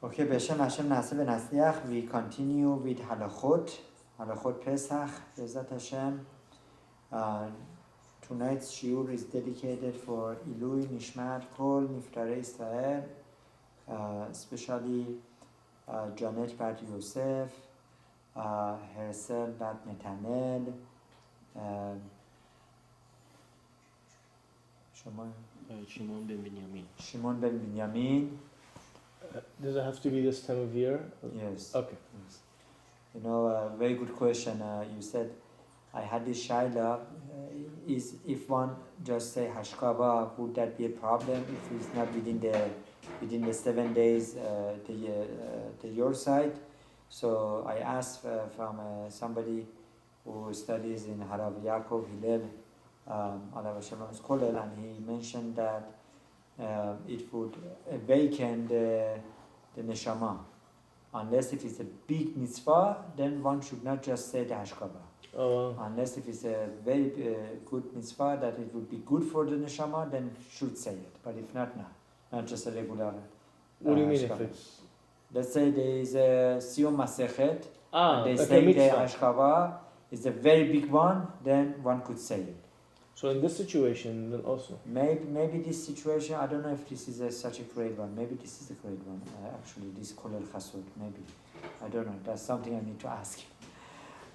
Okay, Beshem Hashem Nase Benasliach, we continue with Halachot Pesach, Bezat Hashem. Tonight's shiur is dedicated for Ilui Nishmat Kol Niftarei Israel, especially Janet Bat Yosef, Hersel Bat Netanel, Shimon ben Binyamin. Shimon ben Binyamin. Does it have to be this time of year? Yes. Okay. Yes. You know, very good question. You said, I had this shaila, is if one just say hashkaba, would that be a problem if it's not within the 7 days to your side? So I asked from somebody who studies in Harav Yaakov Hillel, Alav Shalom's Kollel, and he mentioned that it would awaken the neshama. Unless if it's a big mitzvah, then one should not just say the hashkaba. Oh, wow. Unless if it's a very good mitzvah that it would be good for the neshama, then should say it. But if not, no. Not just a regular What do you mean hashkaba. if it's... Let's say there is a Siyum Masechet, and they okay, say the mitzvah. hashkaba is a very big one, then one could say it. So in this situation, then also... Maybe this situation, I don't know if this is such a great one. Maybe this is a great one, actually, this Kolel Chasod, maybe. I don't know, that's something I need to ask.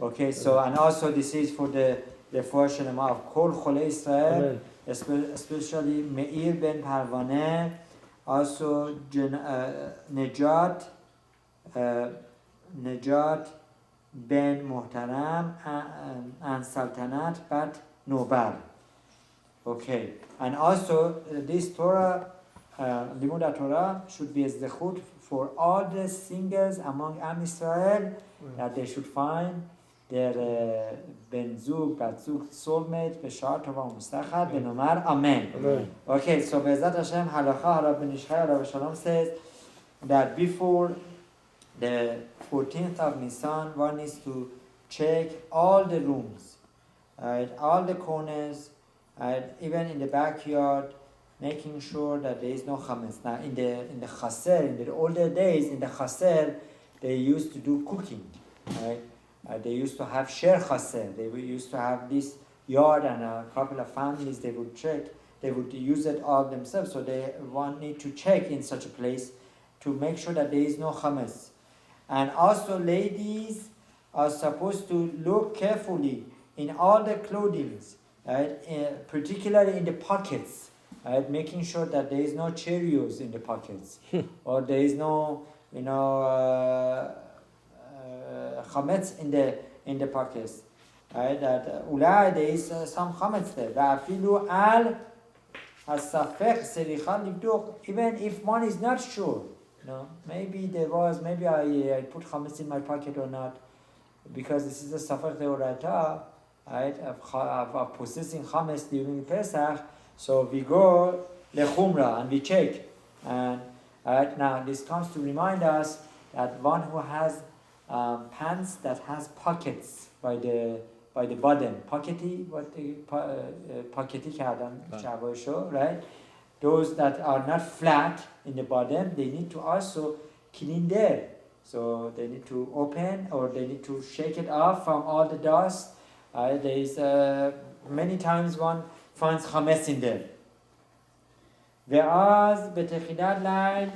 Okay, so, and also this is for the fortune of Kol Chole Israel, especially Meir ben Parvaneh, also Nejat ben Muhtaram, and Saltanat bat Nobar. Okay, and also this Torah, Limud Torah, should be a zechut for all the singers among Am Israel, that they should find their Ben Zug, Bat Zug, soulmate, Beshar Tova Mustachad, Benomar, Amen. Amen. Okay, so Bezat Hashem, Halacha, Rabbi Ish Hai Halichot Olam says that before the 14th of Nisan, one needs to check all the rooms, right, all the corners, even in the backyard, making sure that there is no chametz. Now, in the chaser, in the older days, in the chaser, they used to do cooking, right? They used to have share chaser. They used to have this yard, and a couple of families they would check. They would use it all themselves. So one need to check in such a place to make sure that there is no chametz. And also, ladies are supposed to look carefully in all the clothing, right? Particularly in the pockets, right? Making sure that there is no Cheerios in the pockets, or there is no, chametz in the pockets, right? That ulai there is some chametz there. Va'afilu al hasafech selicha libduk. Even if one is not sure, maybe I put chametz in my pocket or not, because this is a safech deoraita, right? Of possessing chametz during Pesach. So we go lechumra and we check, and right now this comes to remind us that one who has pants that has pockets by the bottom, pockety, pockety kardam, right? Those that are not flat in the bottom, they need to also clean there. So they need to open, or they need to shake it off from all the dust. There is many times one finds chametz in there. Ve'az betechilad lail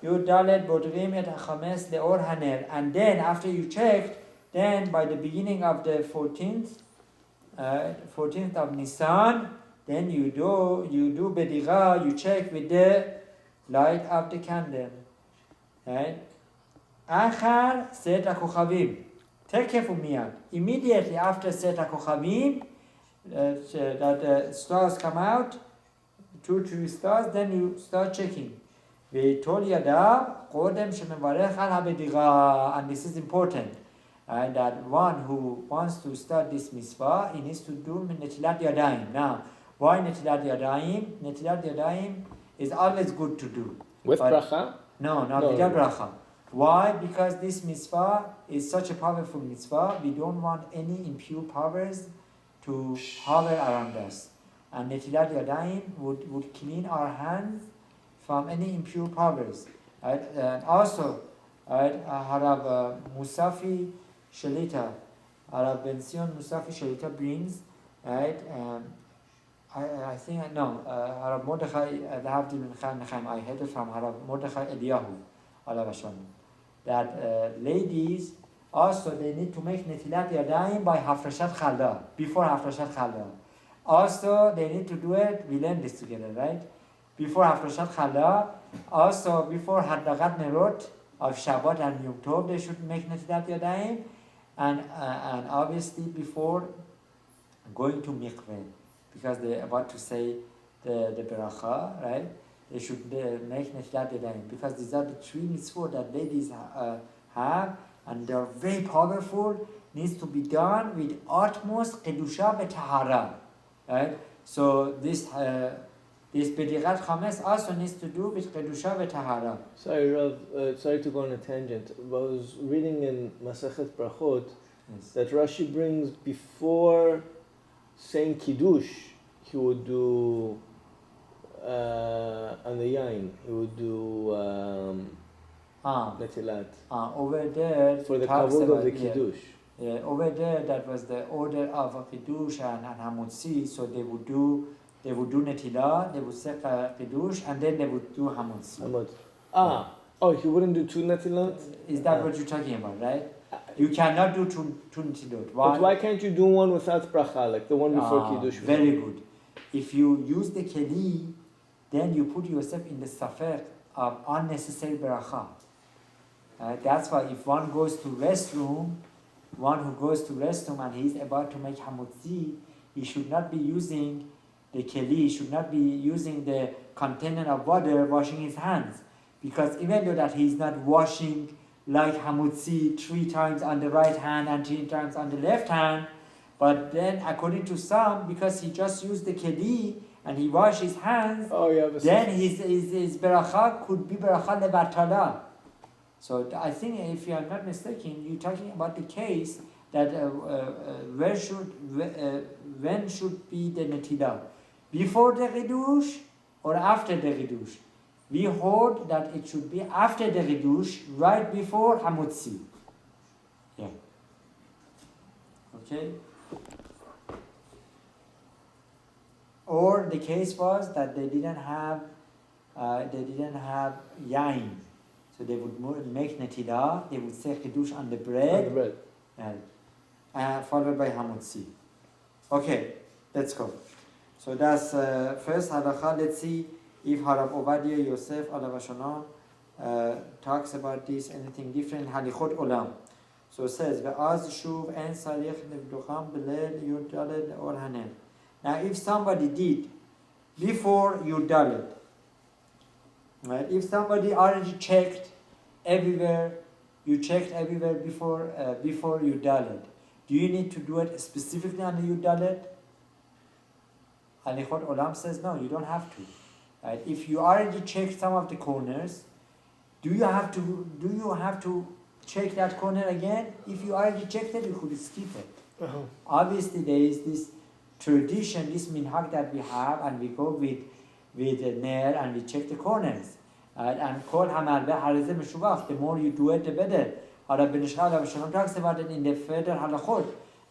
Yudalet bodrim et chametz leor haner. And then after you checked, then by the beginning of the 14th of Nisan, then you do bediga, you check with the light of the candle. Right? Achar set hakochavim. Take care for me. Immediately after set hakochavim, that the stars come out, 2 stars, then you start checking. And this is important. And that one who wants to start this mitzvah, he needs to do netilat yadayim. Now, why netilat yadayim? Netilat yadayim is always good to do. With bracha? No, not without bracha. Why? Because this mitzvah is such a powerful mitzvah. We don't want any impure powers to hover around us. And netilat yadayim would clean our hands from any impure powers. right? And also, right, Harab Musafi Shalita, Harab Benzion Musafi Shalita brings, right? I think no, Harab Mordechai Dahavdi bin Chaim. I heard it from Harab Mordechai Eliyahu, Alav Hashem, that ladies also they need to make Netilat Yadayim by Hafreshat Challah, before Hafreshat Challah. Also, they need to do it. We learn this together, right? Before Hafreshat Challah, also before Hadlagat Nerot of Shabbat and Yom Tov, they should make Netilat Yadayim, and obviously before going to mikveh, because they're about to say the beracha, right? They should make Netilat Yadayim, because these are the three mitzvot that ladies have, and they're very powerful. Needs to be done with utmost kedusha v'tahara, right? So this bedirat chametz also needs to do with kedusha v'tahara. Sorry, Rav, sorry to go on a tangent. I was reading in Masechet Brachot that Rashi brings before saying kiddush, he would do on the yain, he would do netilat. Over there For the kavod of the kiddush. Yeah, over there that was the order of a kiddush and hamutzi. So they would do netilah, they would say kiddush, and then they would do hamutzi. Oh, he wouldn't do two netilat? Is that what you're talking about, right? You cannot do two netilot. But why can't you do one without bracha, like the one before kiddush? Very good. If you use the keli, then you put yourself in the safek of unnecessary bracha. That's why if one goes to restroom, one who goes to restroom and he's about to make hamutzi, he should not be using the keli, he should not be using the container of water washing his hands. Because even though that he's not washing like hamutzi 3 times on the right hand and 3 times on the left hand, but then according to some, because he just used the keli and he washed his hands, then his beracha could be beracha levatala. So I think, if you are not mistaken, you're talking about the case that when should be the netilah, before the Kiddush or after the Kiddush? We hold that it should be after the Kiddush, right before Hamutzi. Yeah. Okay. Or the case was that they didn't have yain. So they would make netilah, they would say kiddush on the bread, followed by hamutzi. Okay, let's go. So that's first halacha. Let's see if Harab Ovadia Yosef alav hashalom talks about this, anything different. Halichot Olam. So it says, Ve'az shuv en sarich nevducham belel yud daled or hanen. Now if somebody did before yud daled, right? If somebody already checked everywhere, you checked everywhere before you dalet, do you need to do it specifically on the you dalet? Halichot Olam says no, you don't have to. Right? If you already checked some of the corners, do you have to check that corner again? If you already checked it, you could skip it. Obviously, there is this tradition, this minhag that we have, and we go with the ner and we check the corners. And kol hamalbeh harizeh meshuvach. The more you do it, the better. Harab ben Ish Hai Halichot Olam talks about it in the further halachot.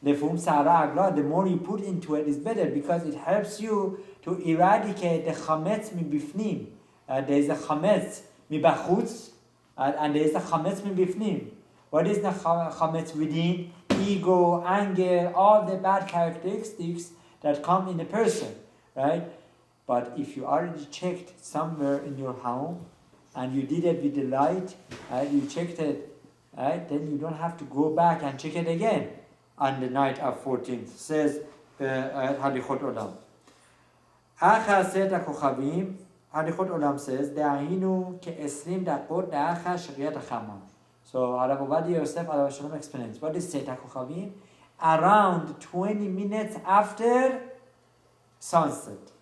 Lefum sara agla. The more you put into it is better, because it helps you to eradicate the chametz mibifnim. There is a chametz mibachutz, and there is a chametz mibifnim. What is the chametz within? Ego, anger, all the bad characteristics that come in a person, right? But if you already checked somewhere in your home, and you did it with the light, you checked it, then you don't have to go back and check it again on the night of 14th. Says Halichot Olam. Achar Seta Kochavim, Halichot Olam says, De'ahinu ke-20 dakot de'achar shechiyat hachama. So Harab Ovadia Yosef alav hashalom explains, what is Seta Kochavim? Around 20 minutes after sunset.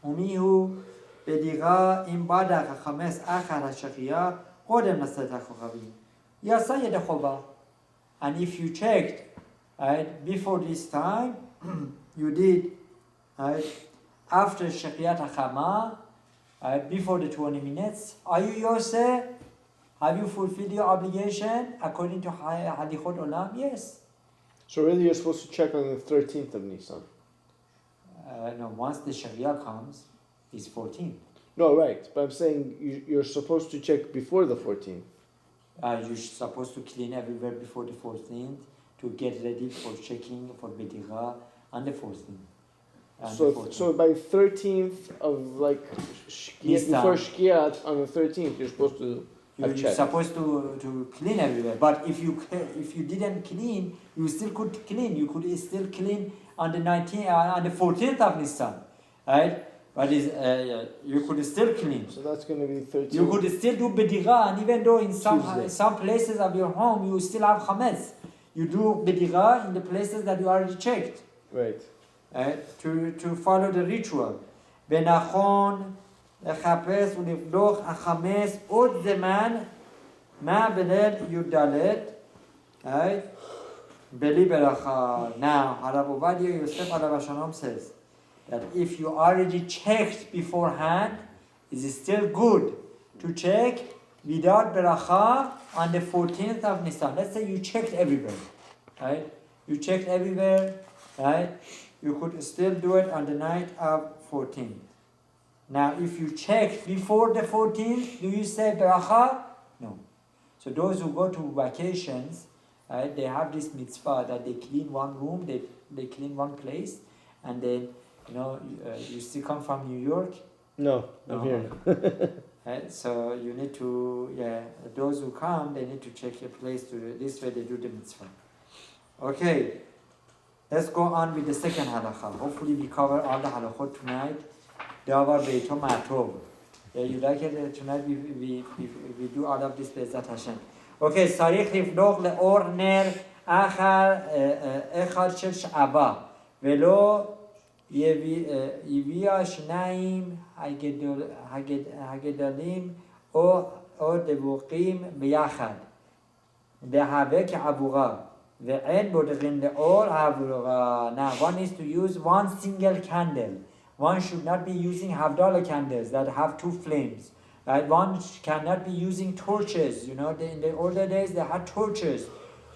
Umihu bediga im badach chametz achar hashachiyah kodem laset hakochavim. Yasa yed chova. And if you checked, before this time, you did, after shachiyat hachama, before the 20 minutes. Are you Yosef? Have you fulfilled your obligation according to Halichot Olam? Yes. So really you're supposed to check on the 13th of Nisan. No, once the Sharia comes, it's 14. No, right. But I'm saying you're supposed to check before the 14th. You're supposed to clean everywhere before the 14th to get ready for checking for Bediga on the 14th. So by 13th of like before Shkiat on the 13th, you're supposed to you're supposed to clean everywhere. But if you didn't clean, you still could clean. You could still clean on the 14th of Nisan, right? But you could still clean. So that's going to be 13th. You could still do Bediga, and even though in some places of your home you still have Chametz, you do Bediga in the places that you already checked. Right. To follow the ritual. ונכון לחפש ולבדוק החמץ עוד זמן מה בליל י"ד בלי ברכה. Now, Harab Ovadia Yosef Alav Shalom says that if you already checked beforehand, it is still good to check without beracha on the 14th of Nisan. Let's say you checked everywhere, right? You checked everywhere, right? You could still do it on the night of 14th. Now, if you checked before the 14th, do you say beracha? No. So those who go to vacations, right, they have this mitzvah that they clean one room, they clean one place, and then, you still come from New York? No, I'm here. Right, so you need to, those who come, they need to check your place. This way they do the mitzvah. Okay. Let's go on with the second halakha. Hopefully we cover all the halachot tonight. Davar beito matov. You like it? Tonight we do all of this Be'ezat Hashem. Okay, צריך לבדוק לאור נר אחד של שעבה ולא יביע שניים הגדולים או דבוקים ביחד. דהווה כעבורה. Now one is to use one single candle. One should not be using Havdalah candles that have two flames. Right? One cannot be using torches. In the older days they had torches,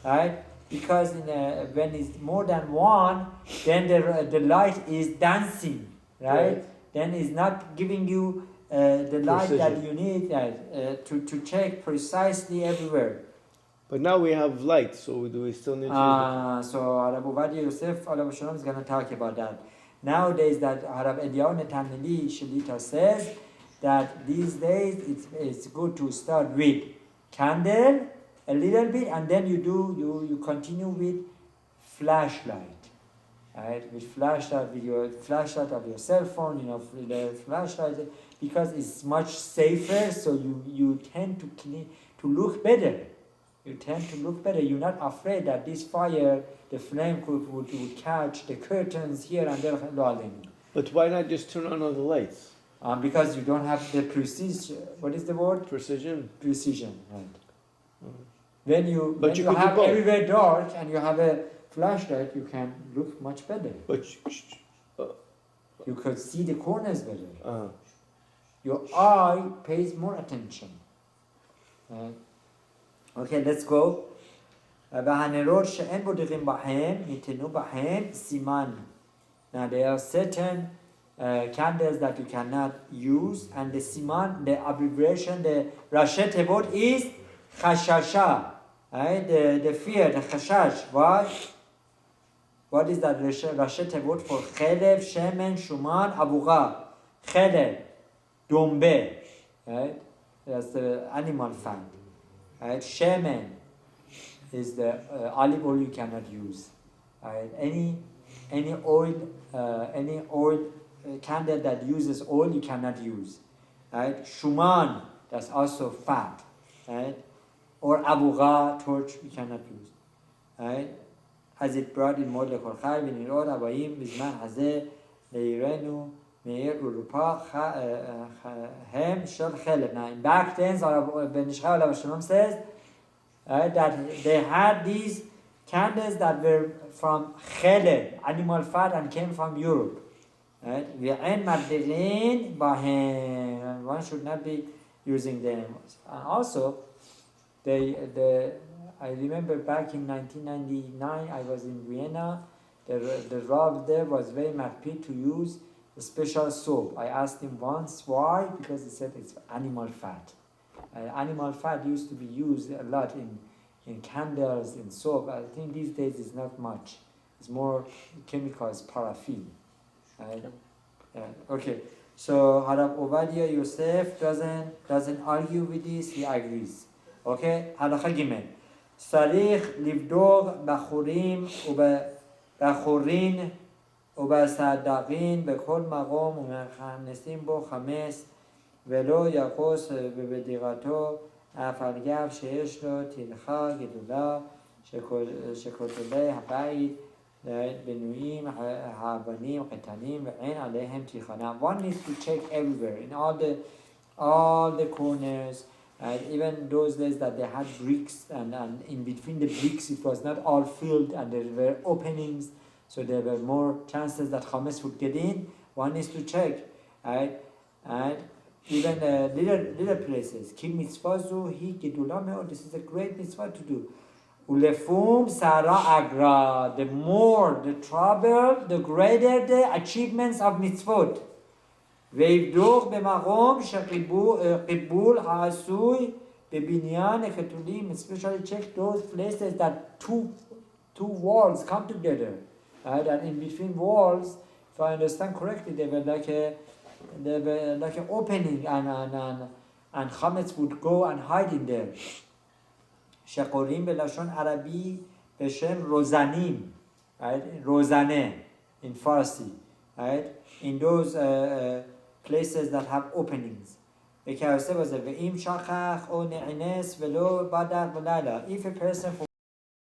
right? Because when it's more than one, then the light is dancing, right? Then it's not giving you the light that you need to check precisely everywhere. But now we have light, so do we still need to... So Harab Ovadia Yosef Alav Shalom is going to talk about that. Nowadays that Harab Eliyahu Netaneli Shalita says that these days it's good to start with candle a little bit, and then you continue with flashlight. Right? With flashlight, with your flashlight of your cell phone, the flashlight, because it's much safer, so you tend to look better. You tend to look better. You're not afraid that this fire, the flame would catch the curtains here and there. But why not just turn on all the lights? Because you don't have the precision. What is the word? Precision. Precision, right. Mm-hmm. When you have everywhere dark and you have a flashlight, you can look much better. But you could see the corners better. Your eye pays more attention. Right? Okay, let's go. Now there are certain candles that you cannot use, and the siman, the abbreviation, the Rashi Tevot is chashasha, right? The fear, the chashash. Why? What is that Rashi Tevot for? Chelev, shemen, shuman, avuga. Chelev, dombe, right? That's the animal fat. Right? Shemen is the olive oil you cannot use. Right? Any oil candle that uses oil you cannot use. Right? Shuman, that's also fat. Right? Or avuga, torch, you cannot use. Right? As it brought in Mordechai Chai, v'nirot abayim bizman hazeh leirenu meir urupa hem shel chelev. Now, back then, Ben Ish Hai Halichot Olam says that they had these candles that were from chelev, animal fat, and came from Europe. Right? V'en madlilin bahem. and one should not be using them. And also, I remember back in 1999, I was in Vienna. The Rav there was very makpid to use a special soap. I asked him once why, because he said it's animal fat. Animal fat used to be used a lot in candles, in soap. I think these days it's not much. It's more chemicals, paraffin. Right? Yeah. Okay. So Harab Ovadia Yosef doesn't argue with this. He agrees. Okay. Halacha Gimel. Sarich livdor bachurim ובחורין ובסדaqin בכל מקום ומכנסים בו חמץ ולא יחוס בדירתו אף על גב שיש לו תלכה גדולה שכותלי הבית בנויים האבנים קטנים ואין עליהם תיכונה. One needs to check everywhere in all the corners. Even those days that they had bricks and in between the bricks it was not all filled and there were openings, so there were more chances that chametz would get in. One needs to check, right? And even little places. Ki mitzvah zu hi gedula me'od. This is a great mitzvah to do. Ulefum sara agra. The more the trouble, the greater the achievements of mitzvot. ויבדוק במקום שחיבור העשוי בבניין הכתולים, especially check those places that two walls come together, right? And in between walls, if I understand correctly, they were like an opening, and chametz would go and hide in there. שקוראים בלשון ערבי בשם רוזנים, right? רוזנה in Farsi, right? In those places that have openings. If a person